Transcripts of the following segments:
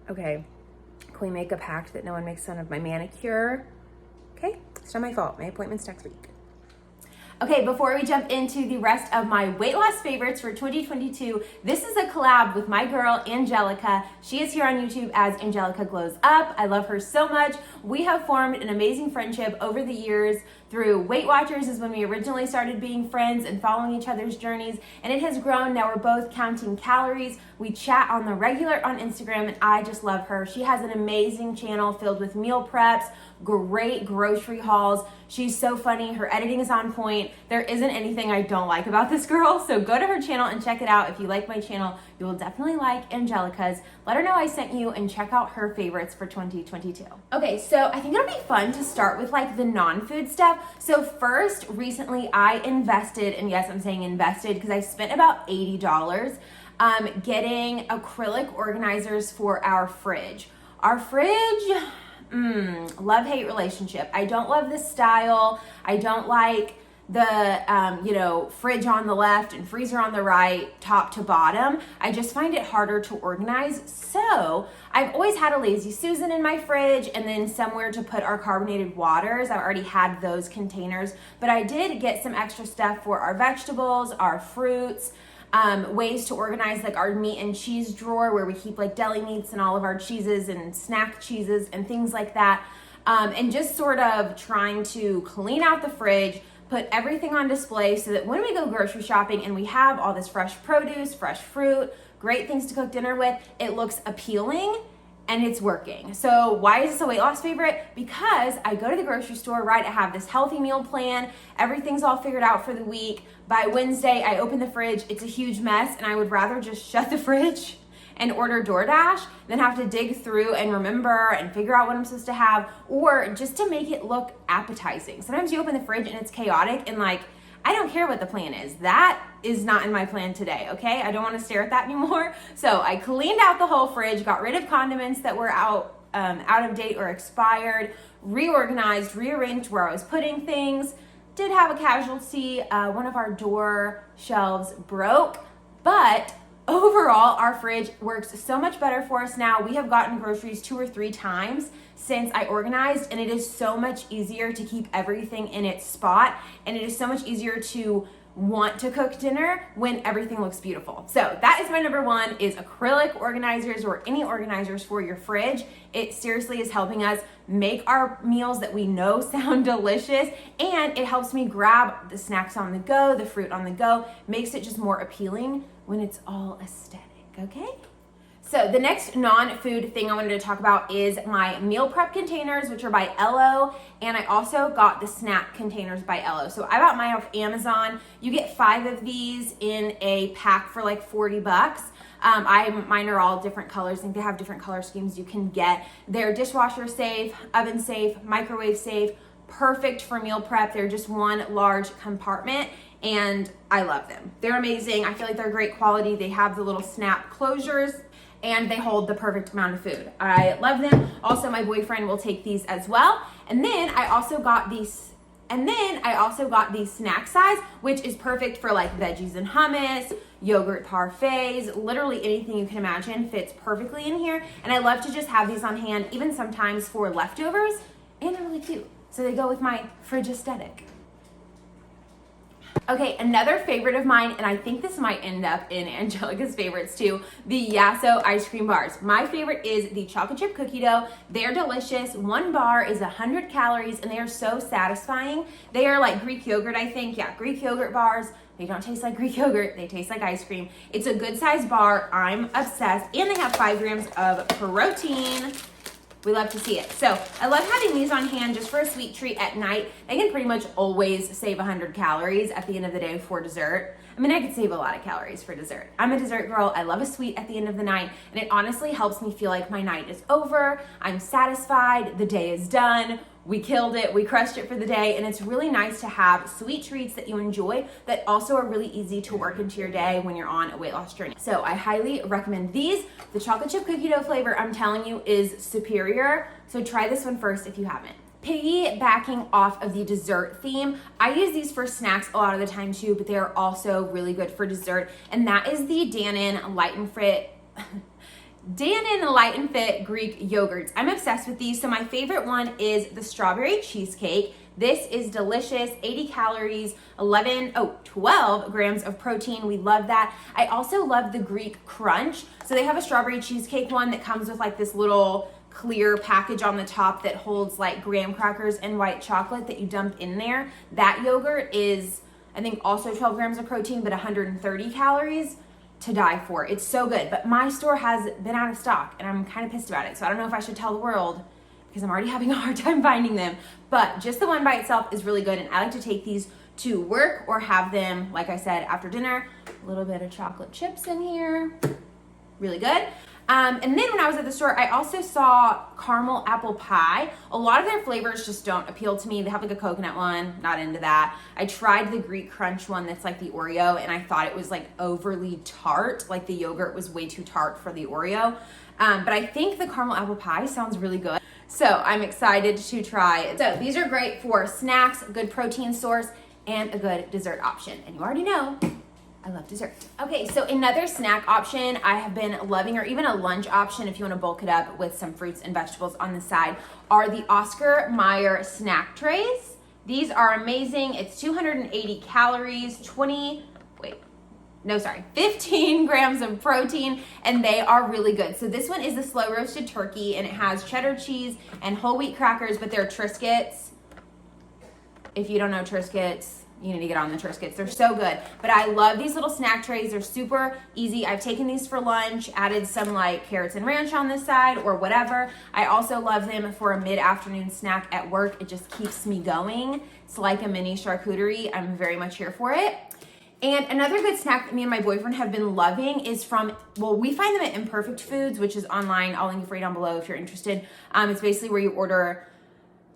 Okay, can we make a pact that no one makes fun of my manicure? Okay, it's not my fault. My appointment's next week. Okay, before we jump into the rest of my weight loss favorites for 2022, this is a collab with my girl, Angelica. She is here on YouTube as Angelica Glows Up. I love her so much. We have formed an amazing friendship over the years through Weight Watchers is when we originally started being friends and following each other's journeys, and it has grown. Now we're both counting calories. We chat on the regular on Instagram, and I just love her. She has an amazing channel filled with meal preps, great grocery hauls. She's so funny. Her editing is on point. There isn't anything I don't like about this girl, so go to her channel and check it out. If you like my channel, you will definitely like Angelica's. Let her know I sent you and check out her favorites for 2022. Okay, so I think it'll be fun to start with like the non-food stuff. So first, recently I invested, and yes, I'm saying invested because I spent about $80 getting acrylic organizers for our fridge. Our fridge, love-hate relationship. I don't love the style. I don't like the fridge on the left and freezer on the right, top to bottom. I just find it harder to organize. So I've always had a Lazy Susan in my fridge and then somewhere to put our carbonated waters. I already had those containers, but I did get some extra stuff for our vegetables, our fruits, ways to organize like our meat and cheese drawer where we keep like deli meats and all of our cheeses and snack cheeses and things like that. And just sort of trying to clean out the fridge, put everything on display so that when we go grocery shopping and we have all this fresh produce, fresh fruit, great things to cook dinner with, it looks appealing and it's working. So why is this a weight loss favorite? Because I go to the grocery store, right? I have this healthy meal plan. Everything's all figured out for the week. By Wednesday, I open the fridge. It's a huge mess and I would rather just shut the fridge and order DoorDash than have to dig through and remember and figure out what I'm supposed to have, or just to make it look appetizing. Sometimes you open the fridge and it's chaotic and like, I don't care what the plan is. That is not in my plan today, okay? I don't want to stare at that anymore. So I cleaned out the whole fridge, got rid of condiments that were out of date or expired, reorganized, rearranged where I was putting things. Did have a casualty. One of our door shelves broke, but overall, our fridge works so much better for us now. We have gotten groceries 2 or 3 times since I organized, and it is so much easier to keep everything in its spot, and it is so much easier to want to cook dinner when everything looks beautiful. So that is my number one, is acrylic organizers or any organizers for your fridge. It seriously is helping us make our meals that we know sound delicious, and it helps me grab the snacks on the go, the fruit on the go, makes it just more appealing when it's all aesthetic, okay? So the next non-food thing I wanted to talk about is my meal prep containers, which are by Ello, and I also got the snack containers by Ello. So I bought mine off Amazon. You get 5 of these in a pack for like $40. Mine are all different colors. I think they have different color schemes you can get. They're dishwasher safe, oven safe, microwave safe, perfect for meal prep. They're just one large compartment, and I love them. They're amazing. I feel like they're great quality. They have the little snap closures, and they hold the perfect amount of food. I love them. Also, my boyfriend will take these as well. And then I also got these snack size, which is perfect for like veggies and hummus, yogurt parfaits, literally anything you can imagine fits perfectly in here. And I love to just have these on hand, even sometimes for leftovers, and they're really cute. So they go with my fridge aesthetic. Okay, another favorite of mine, and I think this might end up in Angelica's favorites too, the Yasso ice cream bars. My favorite is the chocolate chip cookie dough. They're delicious. 1 bar is 100 calories, and they are so satisfying. They are like Greek yogurt, I think. Yeah, Greek yogurt bars. They don't taste like Greek yogurt. They taste like ice cream. It's a good size bar. I'm obsessed. And they have 5 grams of protein. We love to see it. So I love having these on hand just for a sweet treat at night. They can pretty much always save 100 calories at the end of the day for dessert. I mean, I could save a lot of calories for dessert. I'm a dessert girl. I love a sweet at the end of the night, and it honestly helps me feel like my night is over. I'm satisfied. The day is done. We killed it. We crushed it for the day. And it's really nice to have sweet treats that you enjoy that also are really easy to work into your day when you're on a weight loss journey. So I highly recommend these. The chocolate chip cookie dough flavor, I'm telling you, is superior. So try this one first if you haven't. Piggybacking off of the dessert theme, I use these for snacks a lot of the time too, but they're also really good for dessert. And that is the Dannon Light and Fit Dannon Light and Fit Greek yogurts. I'm obsessed with these. So my favorite one is the strawberry cheesecake. This is delicious, 80 calories, 12 grams of protein. We love that. I also love the Greek crunch. So they have a strawberry cheesecake one that comes with like this little clear package on the top that holds like graham crackers and white chocolate that you dump in there. That yogurt is, I think, also 12 grams of protein, but 130 calories. To die for. It's so good, but my store has been out of stock and I'm kind of pissed about it. So I don't know if I should tell the world because I'm already having a hard time finding them, but just the one by itself is really good. And I like to take these to work or have them, like I said, after dinner. A little bit of chocolate chips in here. Really good. And then when I was at the store, I also saw caramel apple pie. A lot of their flavors just don't appeal to me. They have like a coconut one, not into that. I tried the Greek crunch one that's like the Oreo, and I thought it was like overly tart. Like the yogurt was way too tart for the Oreo. But I think the caramel apple pie sounds really good. So I'm excited to try it. So these are great for snacks, a good protein source, and a good dessert option. And you already know, I love dessert. Okay, so another snack option I have been loving, or even a lunch option if you want to bulk it up with some fruits and vegetables on the side, are the Oscar Mayer snack trays. These are amazing. It's 280 calories, 15 grams of protein, and they are really good. So this one is the slow roasted turkey, and it has cheddar cheese and whole wheat crackers, but they're Triscuits. If you don't know Triscuits, you need to get on the Triscuits. They're so good. But I love these little snack trays. They're super easy. I've taken these for lunch, added some like carrots and ranch on this side or whatever. I also love them for a mid-afternoon snack at work. It just keeps me going. It's like a mini charcuterie. I'm very much here for it. And another good snack that me and my boyfriend have been loving is from, we find them at Imperfect Foods, which is online. I'll link it for you down below if you're interested. It's basically where you order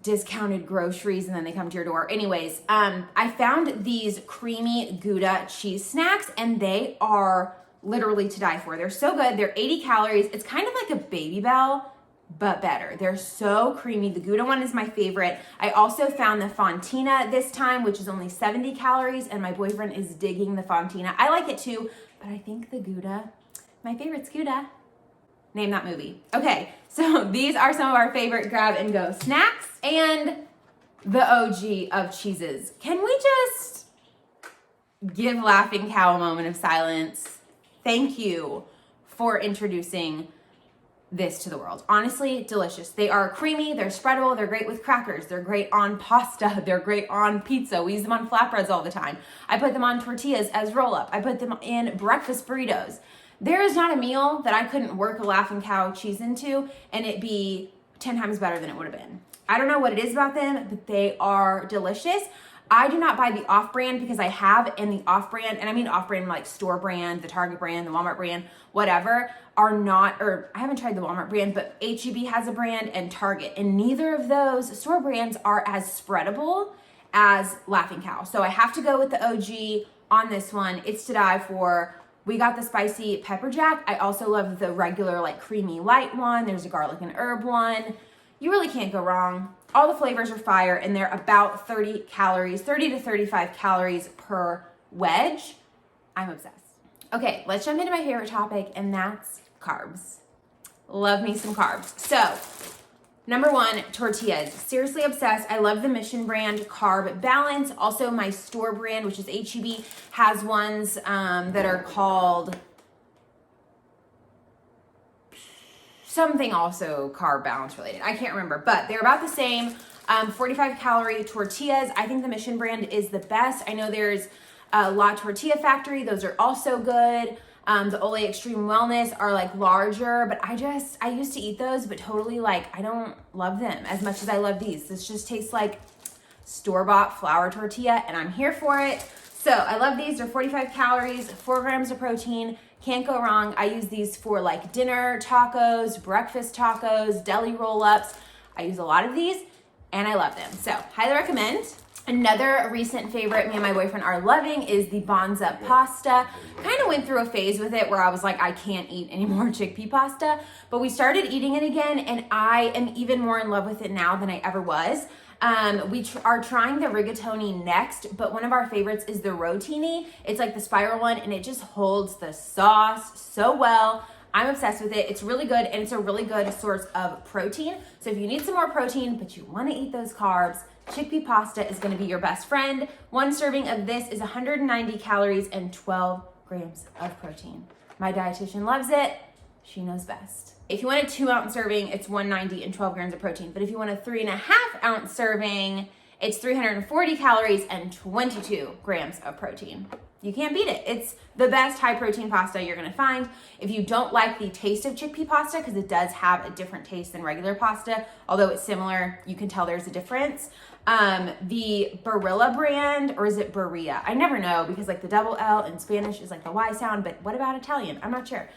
discounted groceries and then they come to your door. Anyways, I found these creamy Gouda cheese snacks, and they are literally to die for. They're so good. They're 80 calories. It's kind of like a Baby Bell, but better. They're so creamy. The Gouda one is my favorite. I also found the Fontina this time, which is only 70 calories, and my boyfriend is digging the Fontina. I like it too, but I think the Gouda, my favorite's Gouda. Name that movie. Okay, so these are some of our favorite grab and go snacks and the OG of cheeses. Can we just give Laughing Cow a moment of silence? Thank you for introducing this to the world. Honestly, delicious. They are creamy, they're spreadable, they're great with crackers, they're great on pasta, they're great on pizza. We use them on flatbreads all the time. I put them on tortillas as roll-up. I put them in breakfast burritos. There is not a meal that I couldn't work a Laughing Cow cheese into and it'd be 10 times better than it would have been. I don't know what it is about them, but they are delicious. I do not buy the off-brand because I have, and the off-brand, and I mean off-brand like store brand, the Target brand, the Walmart brand, whatever, are not, or I haven't tried the Walmart brand, but H-E-B has a brand and Target, and neither of those store brands are as spreadable as Laughing Cow. So I have to go with the OG on this one. It's to die for. We got the spicy pepper jack. I also love the regular like creamy light one. There's a garlic and herb one. You really can't go wrong. All the flavors are fire, and they're about 30 calories, 30 to 35 calories per wedge. I'm obsessed. Okay, let's jump into my favorite topic, and that's carbs. Love me some carbs. So, number one, tortillas. Seriously obsessed. I love the Mission brand Carb Balance. Also, my store brand, which is H-E-B, has ones that are called something also Carb Balance related. I can't remember, but they're about the same. 45 calorie tortillas. I think the Mission brand is the best. I know there's La Tortilla Factory. Those are also good. The Ole Extreme Wellness are like larger, but I used to eat those, but totally like, I don't love them as much as I love these. This just tastes like store-bought flour tortilla, and I'm here for it. So I love these. They're 45 calories, 4 grams of protein. Can't go wrong. I use these for like dinner tacos, breakfast tacos, deli roll-ups. I use a lot of these, and I love them. So highly recommend. Another recent favorite me and my boyfriend are loving is the Bonza pasta. Kind of went through a phase with it where I was like, I can't eat any more chickpea pasta, but we started eating it again, and I am even more in love with it now than I ever was. We are trying the rigatoni next, but one of our favorites is the rotini. It's like the spiral one, and it just holds the sauce so well. I'm obsessed with it. It's really good, and it's a really good source of protein. So if you need some more protein, but you want to eat those carbs, chickpea pasta is going to be your best friend. One serving of this is 190 calories and 12 grams of protein. My dietitian loves it. She knows best. If you want a 2-ounce serving, it's 190 and 12 grams of protein. But if you want a 3.5-ounce serving, it's 340 calories and 22 grams of protein. You can't beat it. It's the best high protein pasta you're gonna find. If you don't like the taste of chickpea pasta, because it does have a different taste than regular pasta, although it's similar, you can tell there's a difference. The Barilla brand, or is it Barilla? I never know, because like the double L in Spanish is like the Y sound, but what about Italian? I'm not sure.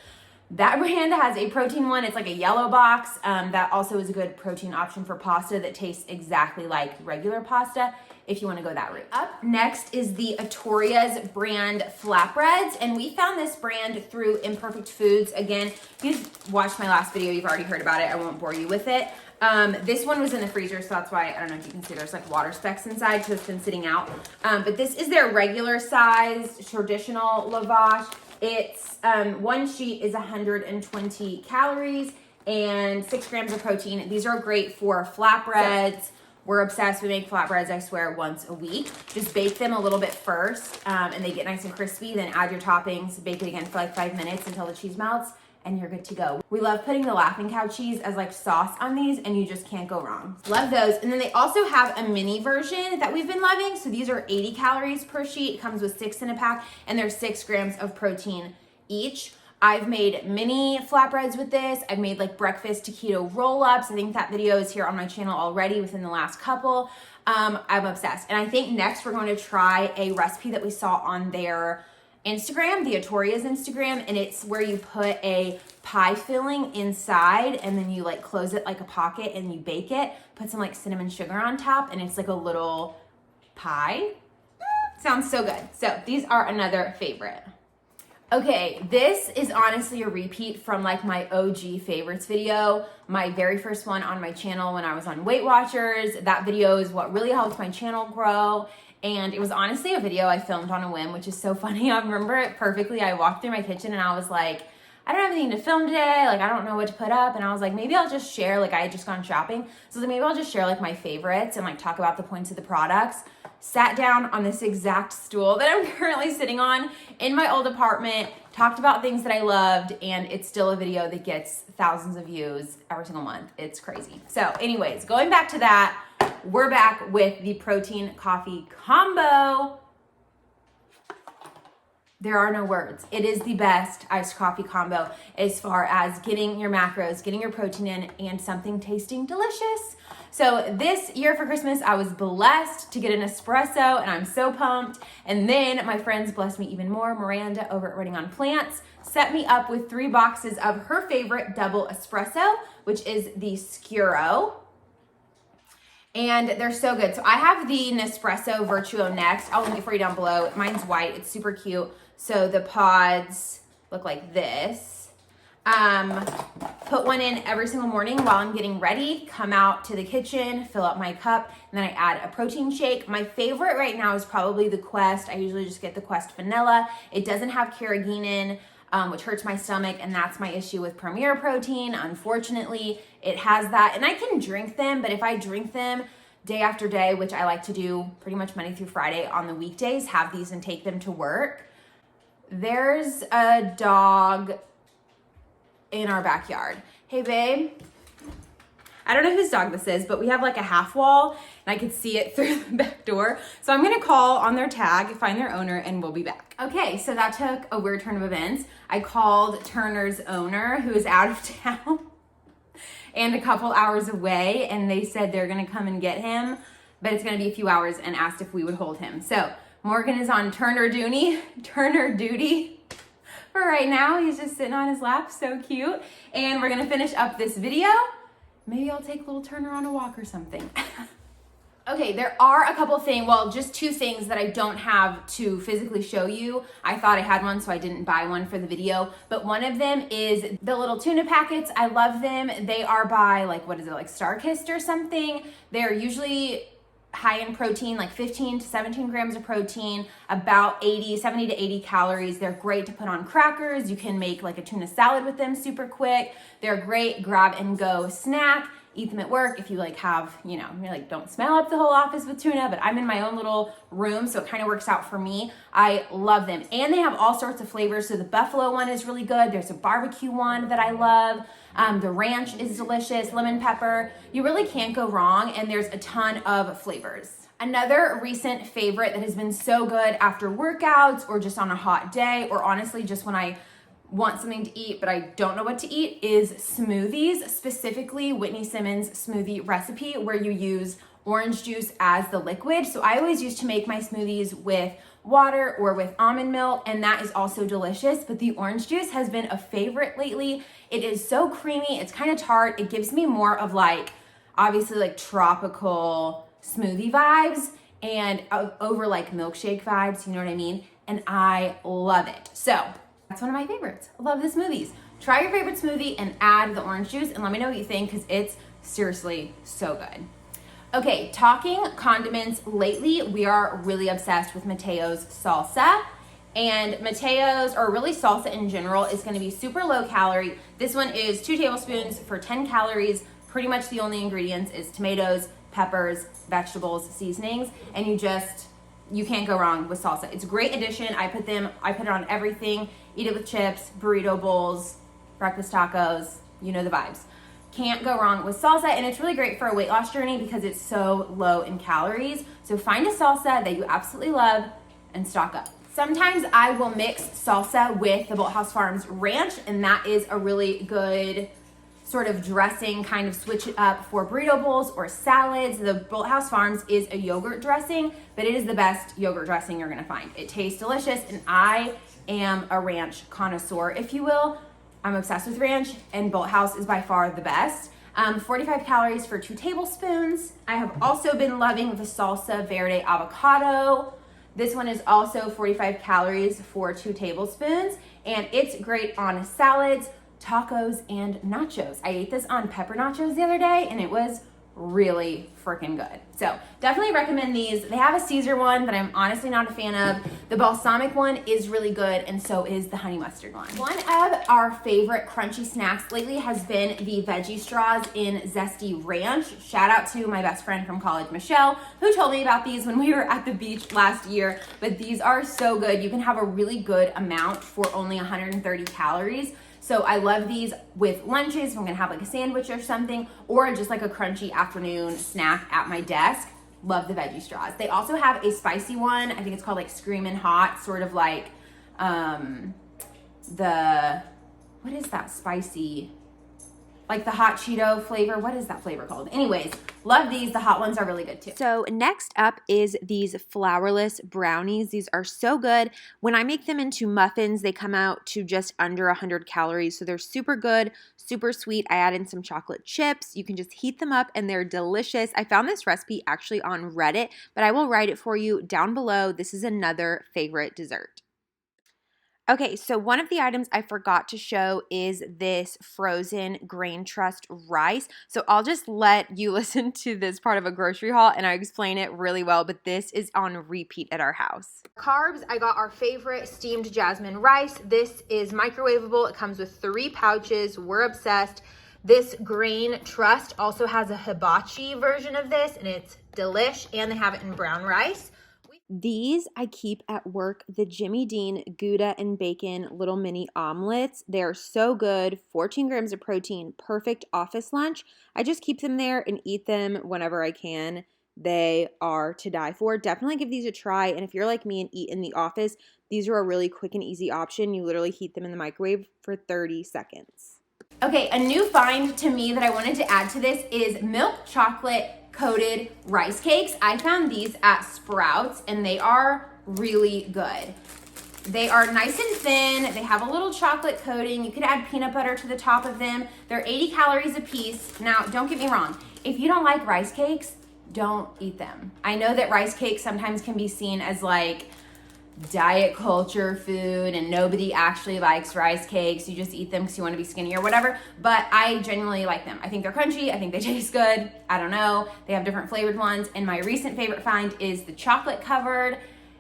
That brand has a protein one. It's like a yellow box. That also is a good protein option for pasta that tastes exactly like regular pasta if you want to go that route. Up next is the Atoria's brand flatbreads, and we found this brand through Imperfect Foods. Again, if you've watched my last video, you've already heard about it. I won't bore you with it. This one was in the freezer, so that's why, I don't know if you can see, there's like water specks inside because it's been sitting out. But this is their regular size traditional lavash. It's one sheet is 120 calories and 6 grams of protein. These are great for flatbreads. We're obsessed. We make flatbreads, I swear, once a week. Just bake them a little bit first, and they get nice and crispy. Then add your toppings, bake it again for like 5 minutes until the cheese melts, and you're good to go. We love putting the Laughing Cow cheese as like sauce on these, and you just can't go wrong. Love those. And then they also have a mini version that we've been loving. So these are 80 calories per sheet. It comes with 6 in a pack, and there's 6 grams of protein each. I've made mini flatbreads with this. I've made like breakfast taquito roll-ups. I think that video is here on my channel already within the last couple. I'm obsessed. And I think next we're going to try a recipe that we saw on their Instagram, the Atoria's Instagram, and it's where you put a pie filling inside and then you like close it like a pocket and you bake it, put some like cinnamon sugar on top, and it's like a little pie. Sounds so good. So these are another favorite. Okay, this is honestly a repeat from like my OG favorites video, my very first one on my channel when I was on Weight Watchers. That video is what really helped my channel grow. And it was honestly a video I filmed on a whim, which is so funny. I remember it perfectly. I walked through my kitchen and I was like, I don't have anything to film today. Like, I don't know what to put up. And I was like, maybe I'll just share, like I had just gone shopping. So like, maybe I'll just share like my favorites and like talk about the points of the products. Sat down on this exact stool that I'm currently sitting on in my old apartment, talked about things that I loved, and it's still a video that gets thousands of views every single month. It's crazy. So anyways, going back to that, we're back with the protein coffee combo. There are no words. It is the best iced coffee combo as far as getting your macros, getting your protein in, and something tasting delicious. So this year for Christmas, I was blessed to get an espresso, and I'm so pumped. And then my friends blessed me even more. Miranda over at Running on Plants set me up with 3 boxes of her favorite double espresso, which is the Scuro. And they're so good. So I have the Nespresso Virtuo next. I'll link it for you down below. Mine's white. It's super cute. So the pods look like this. Put one in every single morning while I'm getting ready, come out to the kitchen, fill up my cup, and then I add a protein shake. My favorite right now is probably the Quest. I usually just get the Quest Vanilla. It doesn't have carrageenan, which hurts my stomach, and that's my issue with Premier Protein. Unfortunately, it has that, and I can drink them, but if I drink them day after day, which I like to do pretty much Monday through Friday on the weekdays, have these and take them to work. There's a dog in our backyard. Hey babe, I don't know whose dog this is, but we have like a half wall and I could see it through the back door. So I'm gonna call on their tag, find their owner, and we'll be back. Okay, so that took a weird turn of events. I called Turner's owner, who is out of town and a couple hours away, and they said they're gonna come and get him, but it's gonna be a few hours, and asked if we would hold him. So Morgan is on Turner duty for right now. He's just sitting on his lap, so cute. And we're gonna finish up this video. Maybe I'll take little Turner on a walk or something. Okay, there are a couple things, well, just 2 things that I don't have to physically show you. I thought I had one, so I didn't buy one for the video. But one of them is the little tuna packets. I love them. They are by, like, what is it, like Starkist or something. They're usually high in protein, like 15 to 17 grams of protein, about 70 to 80 calories. They're great to put on crackers. You can make like a tuna salad with them super quick. They're a great grab and go snack. Eat them at work if you like have, you know, you're like, don't smell up the whole office with tuna, but I'm in my own little room, so it kind of works out for me. I love them. And they have all sorts of flavors. So the buffalo one is really good. There's a barbecue one that I love. The ranch is delicious, lemon pepper. You really can't go wrong, and there's a ton of flavors. Another recent favorite that has been so good after workouts or just on a hot day, or honestly just when I want something to eat but I don't know what to eat, is smoothies, specifically Whitney Simmons smoothie recipe where you use orange juice as the liquid. So I always used to make my smoothies with water or with almond milk, and that is also delicious, but the orange juice has been a favorite lately. It is so creamy, it's kind of tart. It gives me more of like, obviously like tropical smoothie vibes and over like milkshake vibes, you know what I mean? And I love it. So that's one of my favorites. I love the smoothies. Try your favorite smoothie and add the orange juice and let me know what you think, because it's seriously so good. Okay, talking condiments, lately we are really obsessed with Mateo's salsa. And Mateo's, or really salsa in general, is gonna be super low calorie. This one is 2 tablespoons for 10 calories. Pretty much the only ingredients is tomatoes, peppers, vegetables, seasonings, and you can't go wrong with salsa. It's a great addition. I put it on everything. Eat it with chips, burrito bowls, breakfast tacos, you know the vibes. Can't go wrong with salsa, and it's really great for a weight loss journey because it's so low in calories. So find a salsa that you absolutely love and stock up. Sometimes I will mix salsa with the Bolthouse Farms ranch, and that is a really good sort of dressing, kind of switch it up for burrito bowls or salads. The Bolthouse Farms is a yogurt dressing, but it is the best yogurt dressing you're gonna find. It tastes delicious, and I am a ranch connoisseur, if you will. I'm obsessed with ranch, and Bolthouse is by far the best. 45 calories for 2 tablespoons. I have also been loving the Salsa Verde Avocado. This one is also 45 calories for 2 tablespoons, and it's great on salads, tacos, and nachos. I ate this on pepper nachos the other day, and it was really freaking good. So definitely recommend these. They have a Caesar one that I'm honestly not a fan of. The balsamic one is really good, and so is the honey mustard one. One of our favorite crunchy snacks lately has been the veggie straws in Zesty Ranch. Shout out to my best friend from college, Michelle, who told me about these when we were at the beach last year, but these are so good. You can have a really good amount for only 130 calories. So I love these with lunches if I'm gonna have like a sandwich or something, or just like a crunchy afternoon snack at my desk. Love the veggie straws. They also have a spicy one. I think it's called like Screamin' Hot, sort of like what is that spicy? Like the hot Cheeto flavor. What is that flavor called? Anyways, love these. The hot ones are really good too. So next up is these Flourless Brownies. These are so good. When I make them into muffins, they come out to just under 100 calories. So they're super good, super sweet. I add in some chocolate chips. You can just heat them up and they're delicious. I found this recipe actually on Reddit, but I will write it for you down below. This is another favorite dessert. Okay, so one of the items I forgot to show is this frozen grain trust rice. So I'll just let you listen to this part of a grocery haul and I explain it really well, but this is on repeat at our house. Carbs, I got our favorite steamed jasmine rice. This is microwavable. It comes with 3 pouches. We're obsessed. This grain trust also has a hibachi version of this, and it's delish, and they have it in brown rice. These I keep at work, the Jimmy Dean Gouda and bacon little mini omelets. They're so good, 14 grams of protein, perfect office lunch. I just keep them there and eat them whenever I can. They are to die for. Definitely give these a try, and if you're like me and eat in the office, these are a really quick and easy option. You literally heat them in the microwave for 30 seconds. Okay, a new find to me that I wanted to add to this is milk chocolate coated rice cakes. I found these at Sprouts and they are really good. They are nice and thin. They have a little chocolate coating. You could add peanut butter to the top of them. They're 80 calories a piece. Now, don't get me wrong. If you don't like rice cakes, don't eat them. I know that rice cakes sometimes can be seen as like diet culture food and nobody actually likes rice cakes. You just eat them because you want to be skinny or whatever. But I genuinely like them. I think they're crunchy. I think they taste good. I don't know. They have different flavored ones. And my recent favorite find is the chocolate covered.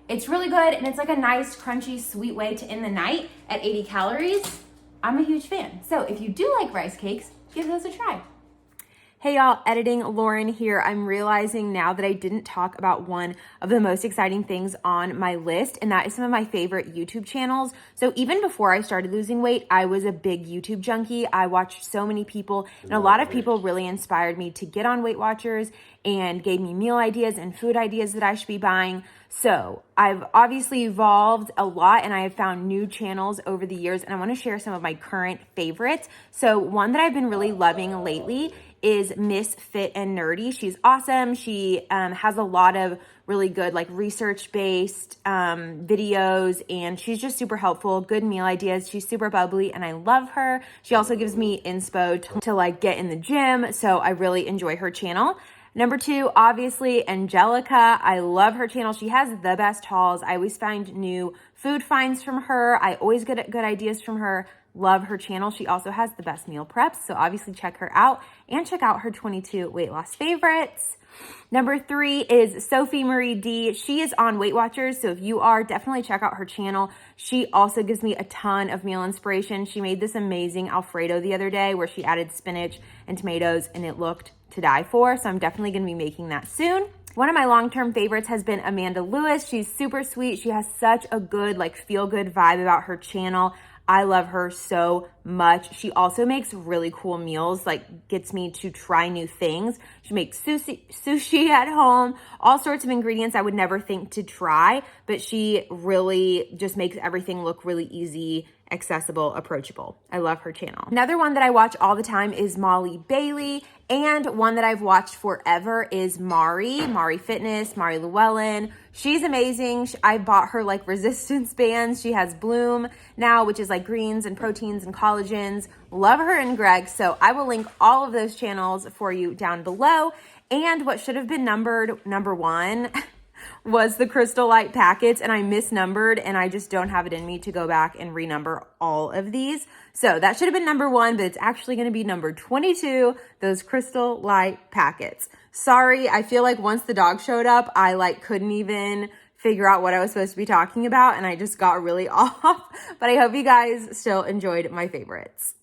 It's really good. And it's like a nice, crunchy, sweet way to end the night at 80 calories. I'm a huge fan. So if you do like rice cakes, give those a try. Hey y'all, editing Lauren here. I'm realizing now that I didn't talk about one of the most exciting things on my list, and that is some of my favorite YouTube channels. So even before I started losing weight, I was a big YouTube junkie. I watched so many people, and a lot of people really inspired me to get on Weight Watchers and gave me meal ideas and food ideas that I should be buying. So I've obviously evolved a lot, and I have found new channels over the years, and I want to share some of my current favorites. So one that I've been really loving lately is Miss Fit and Nerdy. She's awesome. She has a lot of really good like research-based videos, and she's just super helpful, good meal ideas. She's super bubbly and I love her. She also gives me inspo to like get in the gym, so I really enjoy her channel. Number 2, obviously, Angelica. I love her channel. She has the best hauls. I always find new food finds from her. I always get good ideas from her. Love her channel. She also has the best meal preps, so obviously check her out and check out her 22 weight loss favorites. Number 3 is Sophie Marie D. She is on Weight Watchers, so if you are, definitely check out her channel. She also gives me a ton of meal inspiration. She made this amazing Alfredo the other day where she added spinach and tomatoes, and it looked to die for, so I'm definitely going to be making that soon. One of my long-term favorites has been Amanda Lewis. She's super sweet. She has such a good, like, feel-good vibe about her channel. I love her so much. She also makes really cool meals, like gets me to try new things. She makes sushi at home, all sorts of ingredients I would never think to try, but she really just makes everything look really easy, accessible, approachable. I love her channel. Another one that I watch all the time is Molly Bailey, and one that I've watched forever is Mari Fitness, Mari Llewellyn. She's amazing. I bought her like resistance bands. She has Bloom now, which is like greens and proteins and collagens. Love her and Greg. So I will link all of those channels for you down below. And what should have been number 1 was the Crystal Light packets, and I misnumbered, and I just don't have it in me to go back and renumber all of these. So that should have been number 1, but it's actually going to be number 22, those Crystal Light packets. Sorry, I feel like once the dog showed up, I like couldn't even figure out what I was supposed to be talking about, and I just got really off. But I hope you guys still enjoyed my favorites.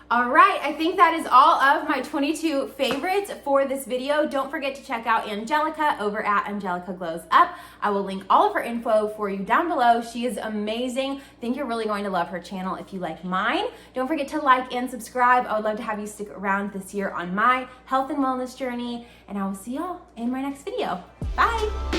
All right, I think that is all of my 22 favorites for this video. Don't forget to check out Angelica over at Angelica Glows Up. I will link all of her info for you down below. She is amazing. I think you're really going to love her channel if you like mine. Don't forget to like and subscribe. I would love to have you stick around this year on my health and wellness journey, and I will see y'all in my next video. Bye.